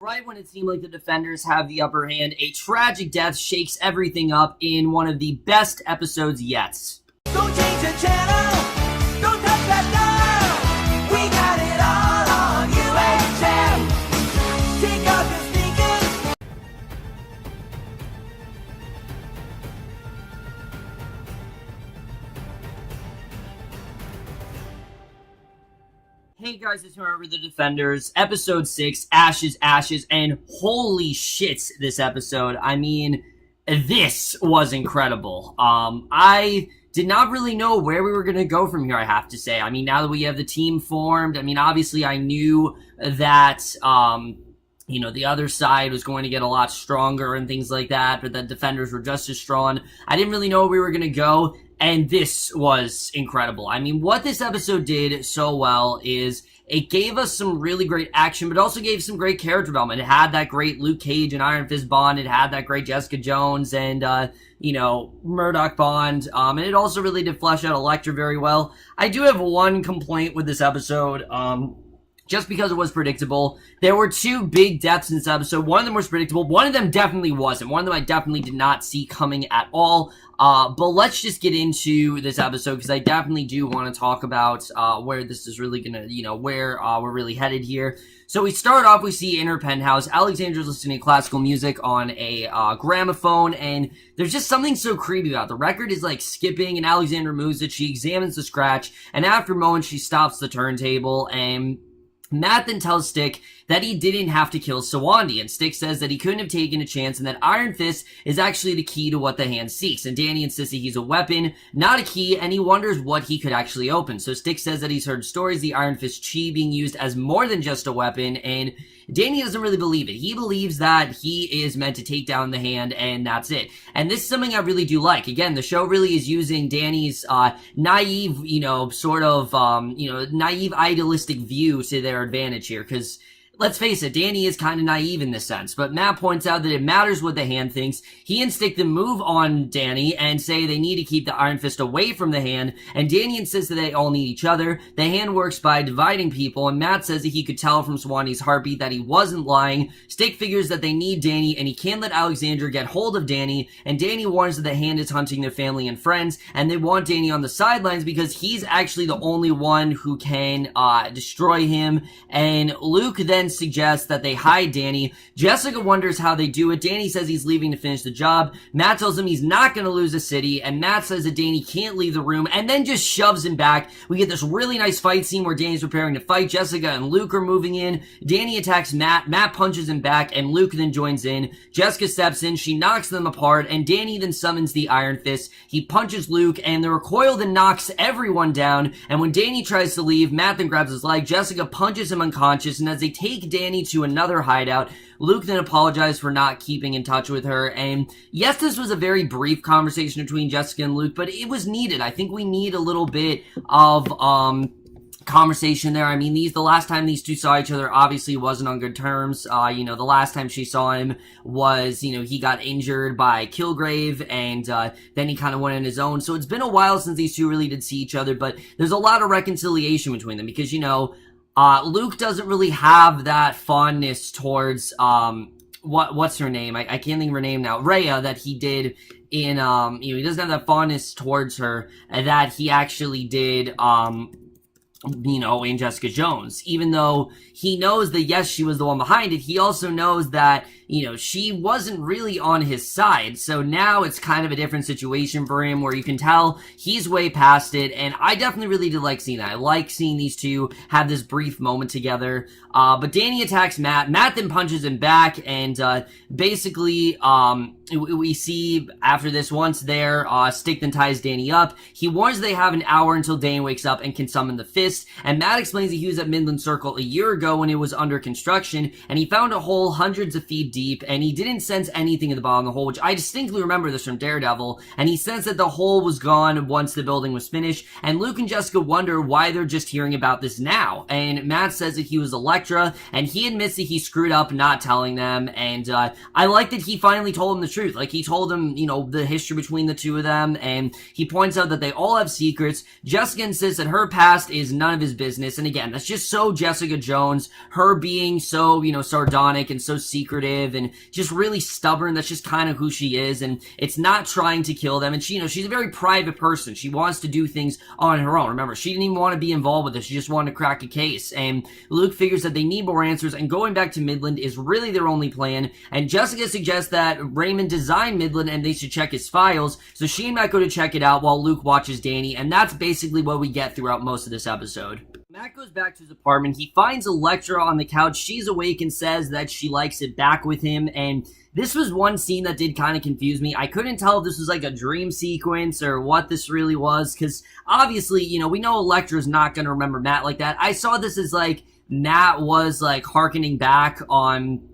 Right when it seemed like the defenders have the upper hand, a tragic death shakes everything up in one of the best episodes yet. Don't change the channel, don't touch that dial. We got it all on UHF. Take off your sneakers. Hey guys, it's Remember the Defenders, episode 6, Ashes, Ashes, and holy shit, this episode. I mean, this was incredible. I did not really know where we were going to go from here, I have to say. I mean, now that we have the team formed, I mean, obviously I knew that, the other side was going to get a lot stronger and things like that, but the defenders were just as strong. I didn't really know where we were going to go. And this was incredible. I mean, what this episode did so well is it gave us some really great action, but also gave some great character development. It had that great Luke Cage and Iron Fist bond. It had that great Jessica Jones and, Murdoch bond. And it also really did flesh out Elektra very well. I do have one complaint with this episode. Just because it was predictable. There were two big deaths in this episode. One of them was predictable. One of them definitely wasn't. One of them I definitely did not see coming at all. But let's just get into this episode because I definitely do want to talk about where this is really gonna, where we're really headed here. So we start off, we see in her penthouse, Alexandra's listening to classical music on a gramophone, and there's just something so creepy about it. The record is like skipping, and Alexandra moves it. She examines the scratch, and after a moment, she stops the turntable, and Matt then tells Stick that he didn't have to kill Sawandi, and Stick says that he couldn't have taken a chance and that Iron Fist is actually the key to what the hand seeks, and Danny insists that he's a weapon, not a key, and he wonders what he could actually open. So Stick says that he's heard stories of the Iron Fist chi being used as more than just a weapon, and Danny doesn't really believe it. He believes that he is meant to take down the hand, and that's it. And this is something I really do like. Again, the show really is using Danny's naive, naive idealistic view to their advantage here, because let's face it, Danny is kind of naive in this sense, but Matt points out that it matters what the hand thinks. He and Stick then move on Danny and say they need to keep the Iron Fist away from the hand, and Danny insists that they all need each other. The hand works by dividing people, and Matt says that he could tell from Sawandi's heartbeat that he wasn't lying. Stick figures that they need Danny, and he can't let Alexandra get hold of Danny, and Danny warns that the hand is hunting their family and friends, and they want Danny on the sidelines because he's actually the only one who can destroy him, and Luke then suggests that they hide Danny. Jessica wonders how they do it. Danny says he's leaving to finish the job. Matt tells him he's not going to lose the city, and Matt says that Danny can't leave the room, and then just shoves him back. We get this really nice fight scene where Danny's preparing to fight. Jessica and Luke are moving in. Danny attacks Matt. Matt punches him back, and Luke then joins in. Jessica steps in. She knocks them apart, and Danny then summons the Iron Fist. He punches Luke, and the recoil then knocks everyone down, and when Danny tries to leave, Matt then grabs his leg. Jessica punches him unconscious, and as they take Danny to another hideout, Luke then apologized for not keeping in touch with her, and yes, this was a very brief conversation between Jessica and Luke, but it was needed. I think we need a little bit of, conversation there. I mean, the last time these two saw each other obviously wasn't on good terms. The last time she saw him was, he got injured by Kilgrave, and then he kind of went on his own. So it's been a while since these two really did see each other, but there's a lot of reconciliation between them because, Luke doesn't really have that fondness towards, what's her name? I can't think of her name now. Rhea, that he did in, he doesn't have that fondness towards her that he actually did, in Jessica Jones. Even though he knows that, yes, she was the one behind it, he also knows that, she wasn't really on his side. So now it's kind of a different situation for him where you can tell he's way past it. And I definitely really did like seeing that. I like seeing these two have this brief moment together. But Danny attacks Matt. Matt then punches him back. And basically, we see after this, once there, Stick then ties Danny up. He warns they have an hour until Danny wakes up and can summon the fist. And Matt explains that he was at Midland Circle a year ago when it was under construction. And he found a hole hundreds of feet deep. And he didn't sense anything at the bottom of the hole, which I distinctly remember this from Daredevil. And he sensed that the hole was gone once the building was finished. And Luke and Jessica wonder why they're just hearing about this now. And Matt says that he was Elektra. And he admits that he screwed up not telling them. And I like that he finally told them the truth. truth. Like, he told him, the history between the two of them, and he points out that they all have secrets. Jessica insists that her past is none of his business, and again, that's just so Jessica Jones, her being so, sardonic and so secretive and just really stubborn. That's just kind of who she is, and it's not trying to kill them, and she's a very private person. She wants to do things on her own. Remember, she didn't even want to be involved with this. She just wanted to crack a case, and Luke figures that they need more answers, and going back to Midland is really their only plan, and Jessica suggests that Raymond designed Midland and they should check his files, so she and Matt go to check it out while Luke watches Danny, and that's basically what we get throughout most of this episode. Matt goes back to his apartment. He finds Elektra on the couch. She's awake and says that she likes it back with him, and this was one scene that did kind of confuse me. I couldn't tell if this was like a dream sequence or what this really was, because obviously, we know Elektra's not going to remember Matt like that. I saw this as like Matt was like hearkening back on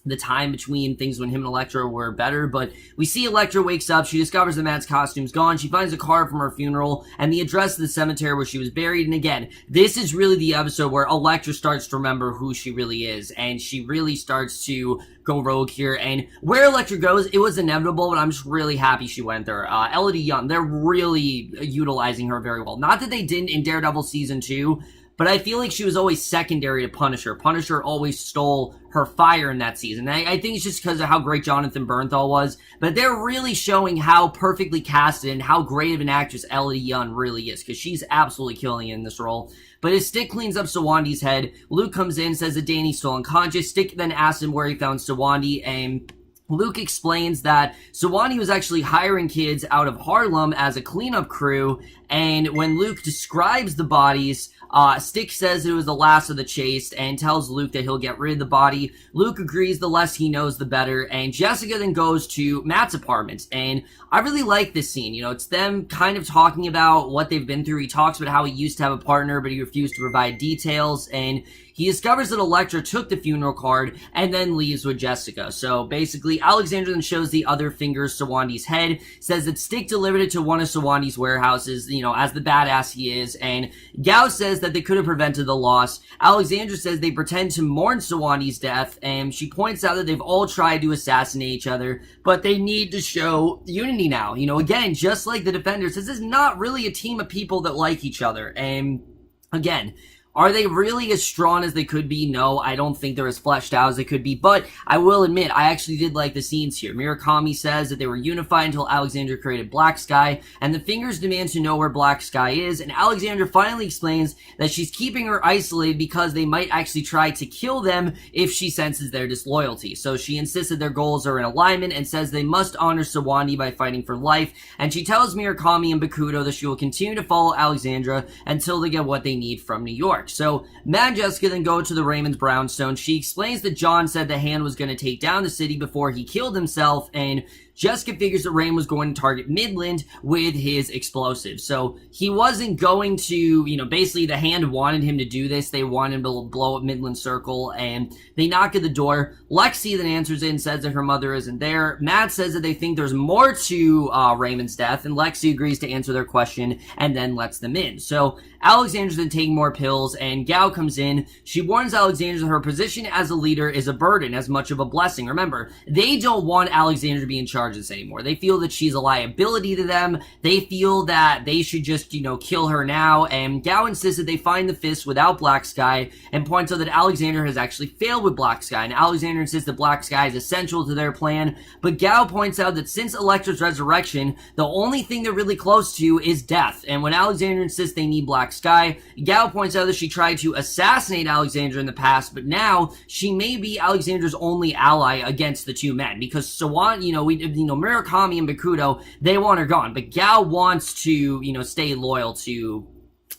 the time between things when him and Elektra were better, but we see Elektra wakes up, she discovers that Matt's costume's gone, she finds a card from her funeral, and the address of the cemetery where she was buried, and again, this is really the episode where Elektra starts to remember who she really is, and she really starts to go rogue here, and where Elektra goes, it was inevitable, but I'm just really happy she went there. Elodie Young, they're really utilizing her very well. Not that they didn't in Daredevil Season 2, but I feel like she was always secondary to Punisher. Punisher always stole her fire in that season. I think it's just because of how great Jonathan Bernthal was. But they're really showing how perfectly casted and how great of an actress Elodie Young really is, because she's absolutely killing it in this role. But as Stick cleans up Sawandi's head, Luke comes in, says that Danny's still unconscious. Stick then asks him where he found Sawandi, and Luke explains that Sigourney was actually hiring kids out of Harlem as a cleanup crew, and when Luke describes the bodies, Stick says it was the last of the chased and tells Luke that he'll get rid of the body. Luke agrees the less he knows the better, and Jessica then goes to Matt's apartment, and I really like this scene. It's them kind of talking about what they've been through. He talks about how he used to have a partner, but he refused to provide details, and he discovers that Elektra took the funeral card and then leaves with Jessica. So basically, Alexandra then shows the other fingers Sawandi's head, says that Stick delivered it to one of Sawandi's warehouses, as the badass he is, and Gao says that they could have prevented the loss. Alexandra says they pretend to mourn Sawandi's death, and she points out that they've all tried to assassinate each other, but they need to show unity now. Again, just like the Defenders, this is not really a team of people that like each other, and again, are they really as strong as they could be? No, I don't think they're as fleshed out as they could be, but I will admit, I actually did like the scenes here. Murakami says that they were unified until Alexandra created Black Sky, and the Fingers demand to know where Black Sky is, and Alexandra finally explains that she's keeping her isolated because they might actually try to kill them if she senses their disloyalty. So she insists that their goals are in alignment and says they must honor Sawandi by fighting for life, and she tells Murakami and Bakuto that she will continue to follow Alexandra until they get what they need from New York. So Matt and Jessica then go to the Raymond's brownstone. She explains that John said the Hand was going to take down the city before he killed himself, and Jessica figures that Raymond was going to target Midland with his explosives. So he wasn't going to, basically the Hand wanted him to do this. They wanted him to blow up Midland Circle, and they knock at the door. Lexi then answers it and says that her mother isn't there. Matt says that they think there's more to Raymond's death, and Lexi agrees to answer their question and then lets them in. So Alexandra's then taking more pills, and Gao comes in. She warns Alexandra that her position as a leader is a burden as much of a blessing. Remember, they don't want Alexandra to be in charge of this anymore. They feel that she's a liability to them. They feel that they should just, kill her now, and Gao insists that they find the fist without Black Sky and points out that Alexandra has actually failed with Black Sky, and Alexandra insists that Black Sky is essential to their plan, but Gao points out that since Elektra's resurrection, the only thing they're really close to is death, and when Alexandra insists they need Black Sky, Gao points out that she tried to assassinate Alexandra in the past, but now she may be Alexandra's only ally against the two men, because Murakami and Bakuto, they want her gone, but Gao wants to, stay loyal to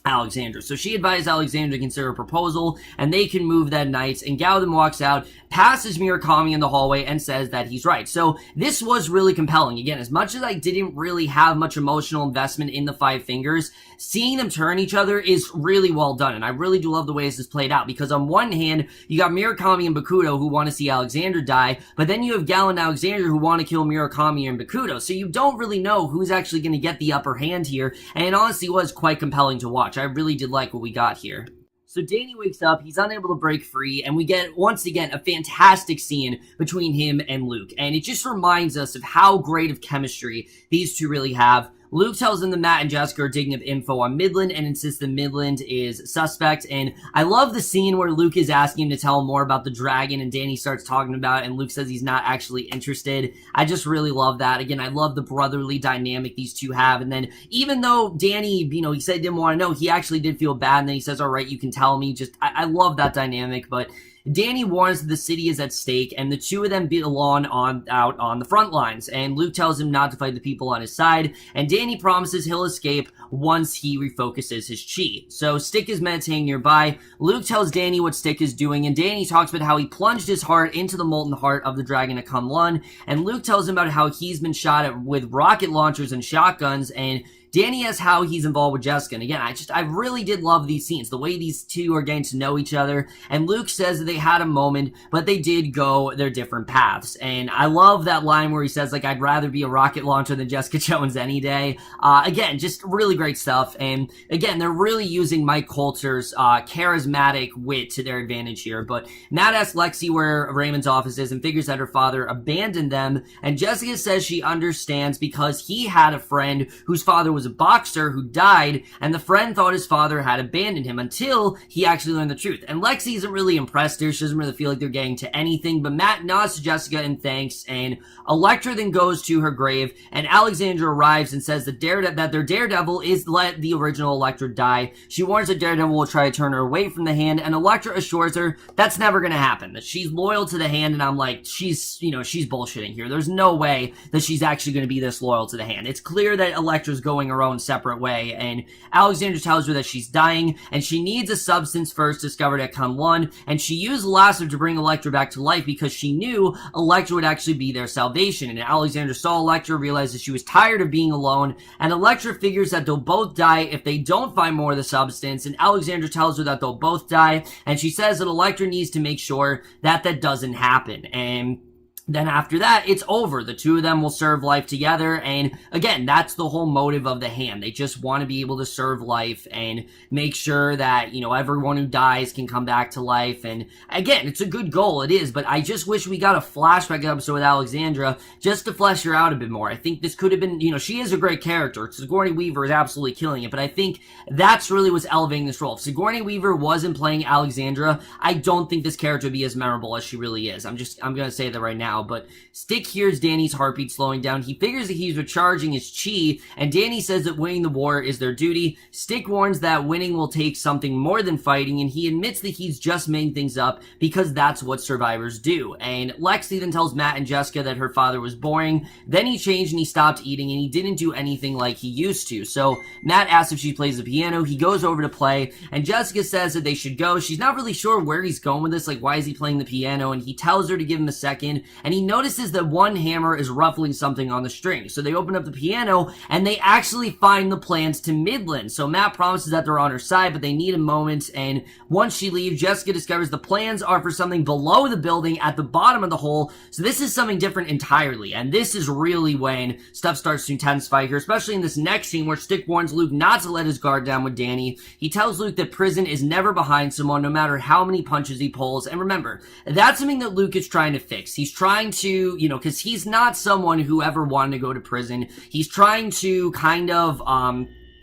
Alexandra. So she advised Alexandra to consider a proposal, and they can move that night, and Gao then walks out, passes Murakami in the hallway, and says that he's right. So this was really compelling. Again, as much as I didn't really have much emotional investment in the Five Fingers, seeing them turn each other is really well done, and I really do love the way this is played out, because on one hand, you got Murakami and Bakuto who want to see Alexandra die, but then you have Gao and Alexandra who want to kill Murakami and Bakuto, so you don't really know who's actually going to get the upper hand here, and it honestly was quite compelling to watch. I really did like what we got here. So Danny wakes up, he's unable to break free, and we get, once again, a fantastic scene between him and Luke. And it just reminds us of how great of chemistry these two really have. Luke tells him that Matt and Jessica are digging up info on Midland and insists that Midland is suspect. And I love the scene where Luke is asking him to tell him more about the dragon and Danny starts talking about it and Luke says he's not actually interested. I just really love that. Again, I love the brotherly dynamic these two have. And then even though Danny, he said he didn't want to know, he actually did feel bad. And then he says, all right, you can tell me. I love that dynamic. But Danny warns that the city is at stake, and the two of them belong out on the front lines, and Luke tells him not to fight the people on his side, and Danny promises he'll escape once he refocuses his chi. So Stick is meditating nearby. Luke tells Danny what Stick is doing, and Danny talks about how he plunged his heart into the molten heart of the dragon at Kunlun, and Luke tells him about how he's been shot at with rocket launchers and shotguns, and Danny asks how he's involved with Jessica. And again, I really did love these scenes, the way these two are getting to know each other. And Luke says that they had a moment, but they did go their different paths. And I love that line where he says, like, I'd rather be a rocket launcher than Jessica Jones any day. Again, just really great stuff. And again, they're really using Mike Colter's charismatic wit to their advantage here. But Matt asks Lexi where Raymond's office is and figures that her father abandoned them. And Jessica says she understands because he had a friend whose father was a boxer who died, and the friend thought his father had abandoned him until he actually learned the truth. And Lexi isn't really impressed here. She doesn't really feel like they're getting to anything, but Matt nods to Jessica and thanks, and Elektra then goes to her grave, and Alexandra arrives and says that their Daredevil is let the original Elektra die. She warns that Daredevil will try to turn her away from the Hand, and Elektra assures her that's never gonna happen, that she's loyal to the Hand, and I'm like, she's bullshitting here. There's no way that she's actually gonna be this loyal to the Hand. It's clear that Elektra's going her own separate way, and Alexandra tells her that she's dying, and she needs a substance first discovered at Kunlun, and she used lasso to bring Elektra back to life because she knew Elektra would actually be their salvation. And Alexandra saw Elektra, realized that she was tired of being alone, and Elektra figures that they'll both die if they don't find more of the substance, and Alexandra tells her that they'll both die, and she says that Elektra needs to make sure that that doesn't happen. And then after that, it's over. The two of them will serve life together, and again, that's the whole motive of the Hand. They just want to be able to serve life and make sure that, everyone who dies can come back to life, and again, it's a good goal, it is, but I just wish we got a flashback episode with Alexandra just to flesh her out a bit more. I think this could have been, she is a great character. Sigourney Weaver is absolutely killing it, but I think that's really what's elevating this role. If Sigourney Weaver wasn't playing Alexandra, I don't think this character would be as memorable as she really is. I'm gonna say that right now. But Stick hears Danny's heartbeat slowing down. He figures that he's recharging his chi, and Danny says that winning the war is their duty. Stick warns that winning will take something more than fighting, and he admits that he's just making things up because that's what survivors do. And Lexi then tells Matt and Jessica that her father was boring. Then he changed and he stopped eating, and he didn't do anything like he used to. So Matt asks if she plays the piano. He goes over to play, and Jessica says that they should go. She's not really sure where he's going with this, like why is he playing the piano, and he tells her to give him a second, and he notices that one hammer is ruffling something on the string. So they open up the piano, and they actually find the plans to Midland. So Matt promises that they're on her side, but they need a moment, and once she leaves, Jessica discovers the plans are for something below the building at the bottom of the hole. So this is something different entirely, and this is really when stuff starts to intensify here, especially in this next scene where Stick warns Luke not to let his guard down with Danny. He tells Luke that prison is never behind Simone, no matter how many punches he pulls, and remember, that's something that Luke is trying to fix. He's trying to, because he's not someone who ever wanted to go to prison. He's trying to kind of,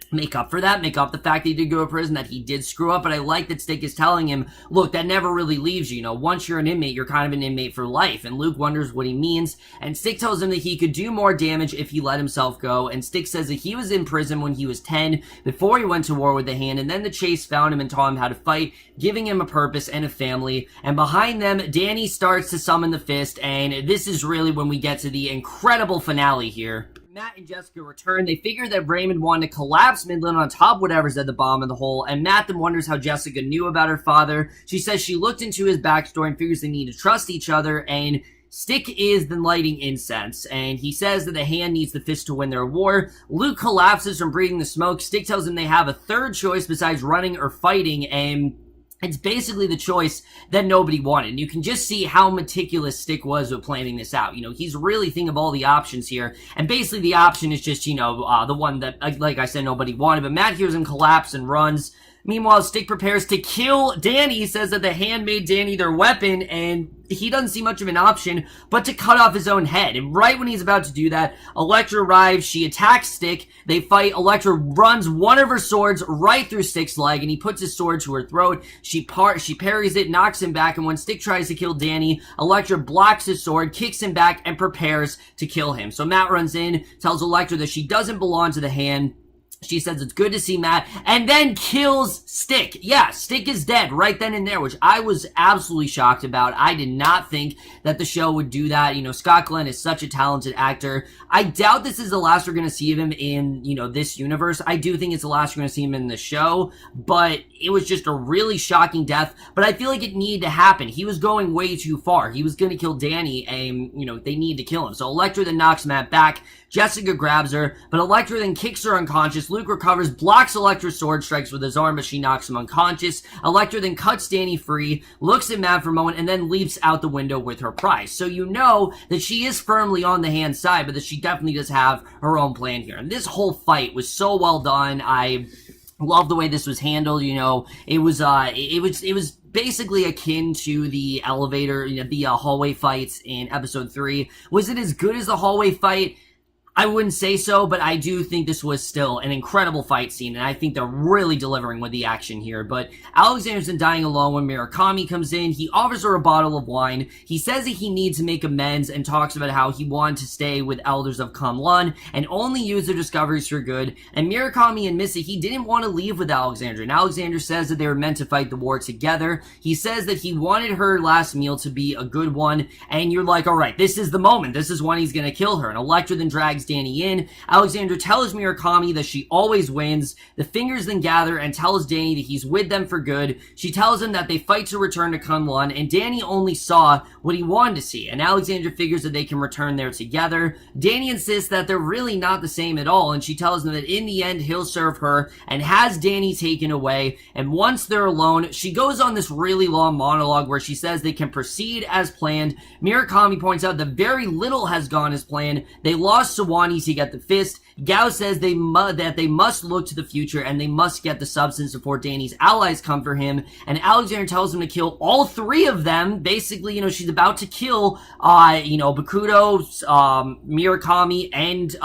make up for that, make up the fact that he did go to prison, that he did screw up, but I like that Stick is telling him, look, that never really leaves you, once you're an inmate, you're kind of an inmate for life, and Luke wonders what he means, and Stick tells him that he could do more damage if he let himself go, and Stick says that he was in prison when he was 10, before he went to war with the Hand, and then the Chase found him and taught him how to fight, giving him a purpose and a family, and behind them, Danny starts to summon the fist, and this is really when we get to the incredible finale here. Matt and Jessica return. They figure that Raymond wanted to collapse Midland on top of whatever's at the bottom of the hole, and Matt then wonders how Jessica knew about her father. She says she looked into his backstory and figures they need to trust each other, and Stick is then lighting incense, and he says that the Hand needs the fist to win their war. Luke collapses from breathing the smoke. Stick tells him they have a third choice besides running or fighting, and it's basically the choice that nobody wanted. And you can just see how meticulous Stick was with planning this out. He's really thinking of all the options here. And basically the option is just, the one that, like I said, nobody wanted. But Matt hears him collapse and runs. Meanwhile, Stick prepares to kill Danny. He says that the hand made Danny their weapon, and he doesn't see much of an option but to cut off his own head. And right when he's about to do that, Elektra arrives. She attacks Stick. They fight. Elektra runs one of her swords right through Stick's leg, and he puts his sword to her throat. She parries it, knocks him back, and when Stick tries to kill Danny, Elektra blocks his sword, kicks him back, and prepares to kill him. So Matt runs in, tells Elektra that she doesn't belong to the hand. She says it's good to see Matt, and then kills Stick. Yeah, Stick is dead right then and there, which I was absolutely shocked about. I did not think that the show would do that. You know, Scott Glenn is such a talented actor. I doubt this is the last we're going to see of him in, you know, this universe. I do think it's the last we're going to see him in the show, but it was just a really shocking death. But I feel like it needed to happen. He was going way too far. He was going to kill Danny, and, you know, they need to kill him. So Elektra then knocks Matt back. Jessica grabs her, but Elektra then kicks her unconscious. Luke recovers, blocks Elektra's sword strikes with his arm, but she knocks him unconscious. Elektra then cuts Danny free, looks at Matt for a moment, and then leaps out the window with her prize. So you know that she is firmly on the hand side, but that she definitely does have her own plan here. And this whole fight was so well done. I love the way this was handled. You know, it was basically akin to the elevator, you know, the hallway fights in episode 3. Was it as good as the hallway fight? I wouldn't say so, but I do think this was still an incredible fight scene, and I think they're really delivering with the action here. But Alexander's dying alone when Murakami comes in. He offers her a bottle of wine. He says that he needs to make amends and talks about how he wanted to stay with Elders of Kunlun and only use their discoveries for good. And Murakami and Missick, he didn't want to leave with Alexander, and Alexander says that they were meant to fight the war together. He says that he wanted her last meal to be a good one, and you're like, alright, this is the moment. This is when he's gonna kill her. And Elektra then drags Danny in. Alexander tells Murakami that she always wins. The fingers then gather and tells Danny that he's with them for good. She tells him that they fight to return to Kunlun, and Danny only saw what he wanted to see, and Alexander figures that they can return there together. Danny insists that they're really not the same at all, and she tells him that in the end he'll serve her and has Danny taken away. And once they're alone, she goes on this really long monologue where she says they can proceed as planned. Murakami points out that very little has gone as planned. They lost Sawani to get the fist. Gao says that they must look to the future and they must get the substance before Danny's allies come for him. And Alexander tells him to kill all 3 of them. Basically, you know, she's about to kill, you know, Bakudo, Murakami, and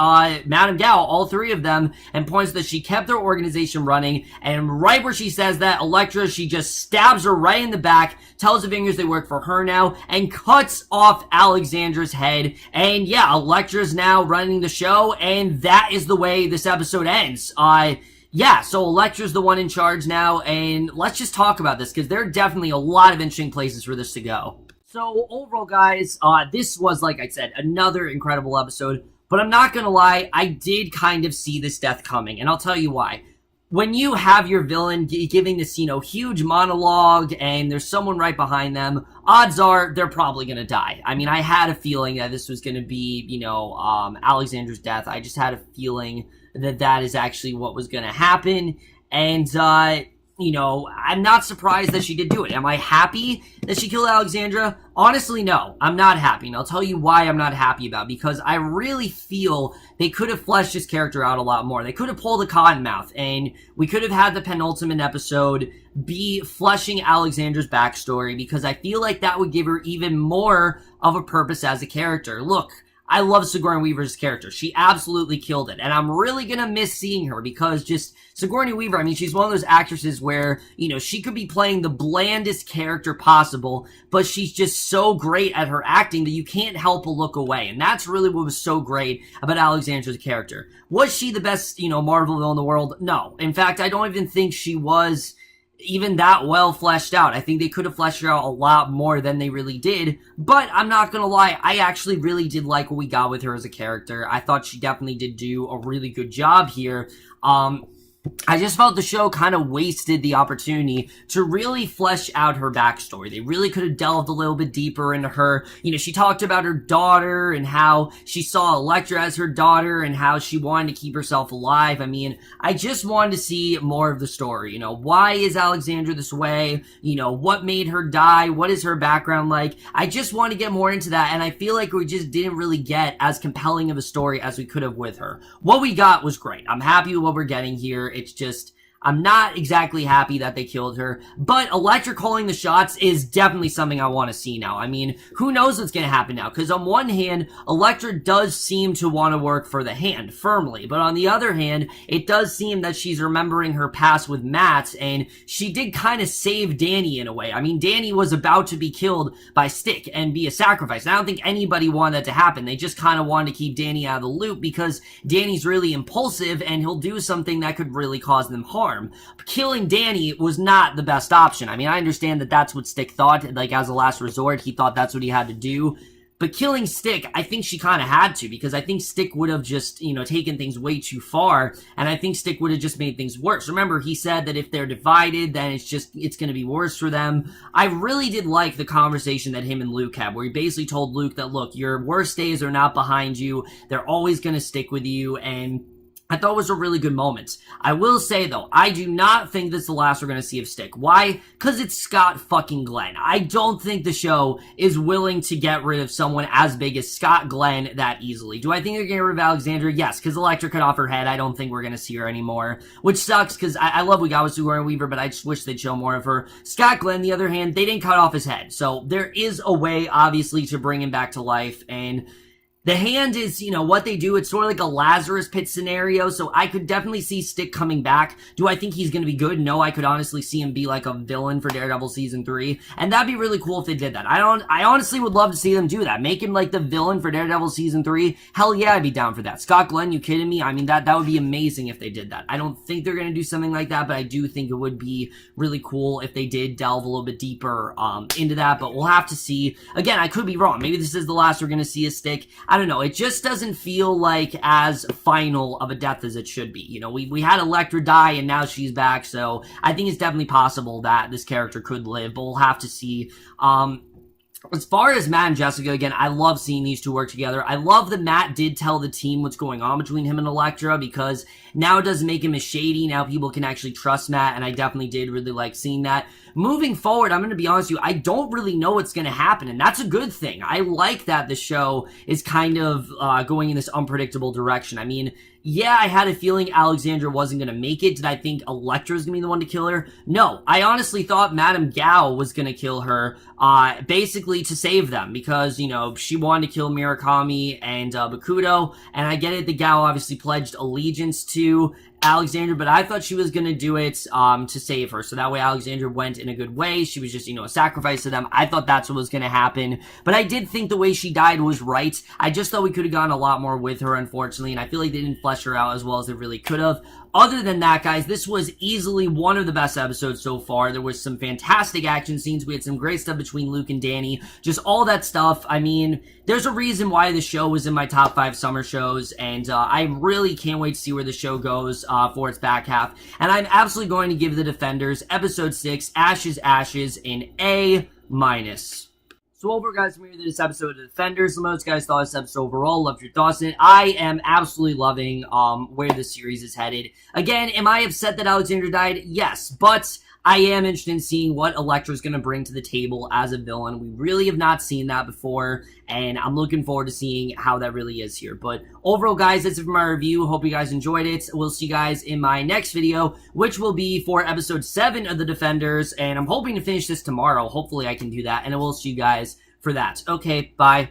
Madame Gao, all 3 of them, and points that she kept their organization running. And right where she says that, Elektra, she just stabs her right in the back, tells the fingers they work for her now, and cuts off Alexandra's head. And yeah, Elektra's now running the show, and that is the way this episode ends. Yeah, so Elektra's the one in charge now, and let's just talk about this, because there are definitely a lot of interesting places for this to go. So, overall, guys, this was, like I said, another incredible episode, but I'm not gonna lie, I did kind of see this death coming, and I'll tell you why. When you have your villain giving this, you know, huge monologue, and there's someone right behind them, odds are they're probably gonna die. I mean, I had a feeling that this was gonna be, you know, Alexander's death. I just had a feeling that that is actually what was gonna happen, and, you know, I'm not surprised that she did do it. Am I happy that she killed Alexandra? Honestly, no. I'm not happy, and I'll tell you why I'm not happy about it, because I really feel they could have fleshed this character out a lot more. They could have pulled a Cottonmouth, and we could have had the penultimate episode be fleshing Alexandra's backstory, because I feel like that would give her even more of a purpose as a character. Look, I love Sigourney Weaver's character. She absolutely killed it. And I'm really gonna miss seeing her, because just Sigourney Weaver, I mean, she's one of those actresses where, you know, she could be playing the blandest character possible, but she's just so great at her acting that you can't help but look away. And that's really what was so great about Alexandra's character. Was she the best, you know, Marvel villain in the world? No. In fact, I don't even think she was even that well fleshed out. I think they could have fleshed her out a lot more than they really did, but I'm not gonna lie, I actually really did like what we got with her as a character. I thought she definitely did do a really good job here. I just felt the show kind of wasted the opportunity to really flesh out her backstory. They really could have delved a little bit deeper into her. You know, she talked about her daughter and how she saw Elektra as her daughter and how she wanted to keep herself alive. I mean, I just wanted to see more of the story. You know, why is Alexandra this way? You know, what made her die? What is her background like? I just want to get more into that, and I feel like we just didn't really get as compelling of a story as we could have with her. What we got was great. I'm happy with what we're getting here. It's just, I'm not exactly happy that they killed her, but Elektra calling the shots is definitely something I want to see now. I mean, who knows what's going to happen now? Because on one hand, Elektra does seem to want to work for the Hand firmly, but on the other hand, it does seem that she's remembering her past with Matt, and she did kind of save Danny in a way. I mean, Danny was about to be killed by Stick and be a sacrifice. And I don't think anybody wanted that to happen. They just kind of wanted to keep Danny out of the loop because Danny's really impulsive and he'll do something that could really cause them harm. Killing Danny was not the best option. I mean, I understand that that's what Stick thought, like as a last resort, he thought that's what he had to do. But killing Stick, I think she kind of had to, because I think Stick would have just, taken things way too far, and I think Stick would have just made things worse. Remember, he said that if they're divided, then it's going to be worse for them. I really did like the conversation that him and Luke had, where he basically told Luke that, look, your worst days are not behind you, they're always going to stick with you, and I thought it was a really good moment. I will say, though, I do not think this is the last we're going to see of Stick. Why? Because it's Scott fucking Glenn. I don't think the show is willing to get rid of someone as big as Scott Glenn that easily. Do I think they're getting rid of Alexandra? Yes, because Elektra cut off her head. I don't think we're going to see her anymore, which sucks, because I love we got with Sigourney Weaver, but I just wish they'd show more of her. Scott Glenn, the other hand, they didn't cut off his head, so there is a way, obviously, to bring him back to life, and the Hand is, what they do. It's sort of like a Lazarus Pit scenario, so I could definitely see Stick coming back. Do I think he's going to be good? No, I could honestly see him be like a villain for Daredevil Season 3, and that'd be really cool if they did that. I honestly would love to see them do that. Make him like the villain for Daredevil Season 3. Hell yeah, I'd be down for that. Scott Glenn, you kidding me? I mean, that would be amazing if they did that. I don't think they're going to do something like that, but I do think it would be really cool if they did delve a little bit deeper into that, but we'll have to see. Again, I could be wrong. Maybe this is the last we're going to see a Stick. I don't know. It just doesn't feel like as final of a death as it should be. We had Elektra die and now she's back, so I think it's definitely possible that this character could live, but we'll have to see. As far as Matt and Jessica, again, I love seeing these two work together. I love that Matt did tell the team what's going on between him and Elektra, because now it doesn't make him as shady. Now people can actually trust Matt, and I definitely did really like seeing that. Moving forward, I'm going to be honest with you, I don't really know what's going to happen, and that's a good thing. I like that the show is kind of going in this unpredictable direction. I mean, yeah, I had a feeling Alexandra wasn't going to make it. Did I think Elektra was going to be the one to kill her? No. I honestly thought Madame Gao was going to kill her, basically to save them, because, she wanted to kill Murakami and Bakudo, and I get it, the Gao obviously pledged allegiance to Alexandra, but I thought she was going to do it to save her, so that way Alexandra went in a good way. She was just, a sacrifice to them. I thought that's what was going to happen, but I did think the way she died was right. I just thought we could have gotten a lot more with her, unfortunately, and I feel like they didn't flesh her out as well as they really could have. Other than that, guys, this was easily one of the best episodes so far. There was some fantastic action scenes. We had some great stuff between Luke and Danny. Just all that stuff. I mean, there's a reason why the show was in my top 5 summer shows, and I really can't wait to see where the show goes for its back half. And I'm absolutely going to give The Defenders Episode 6, Ashes, an A-. So overall, guys, from here to this episode of The Defenders, let me know what you guys thought of this episode overall. Loved your thoughts on it. I am absolutely loving where the series is headed. Again, am I upset that Alexandra died? Yes, but I am interested in seeing what Elektra is going to bring to the table as a villain. We really have not seen that before, and I'm looking forward to seeing how that really is here. But overall, guys, that's it for my review. Hope you guys enjoyed it. We'll see you guys in my next video, which will be for episode 7 of The Defenders, and I'm hoping to finish this tomorrow. Hopefully I can do that, and I will see you guys for that. Okay, bye.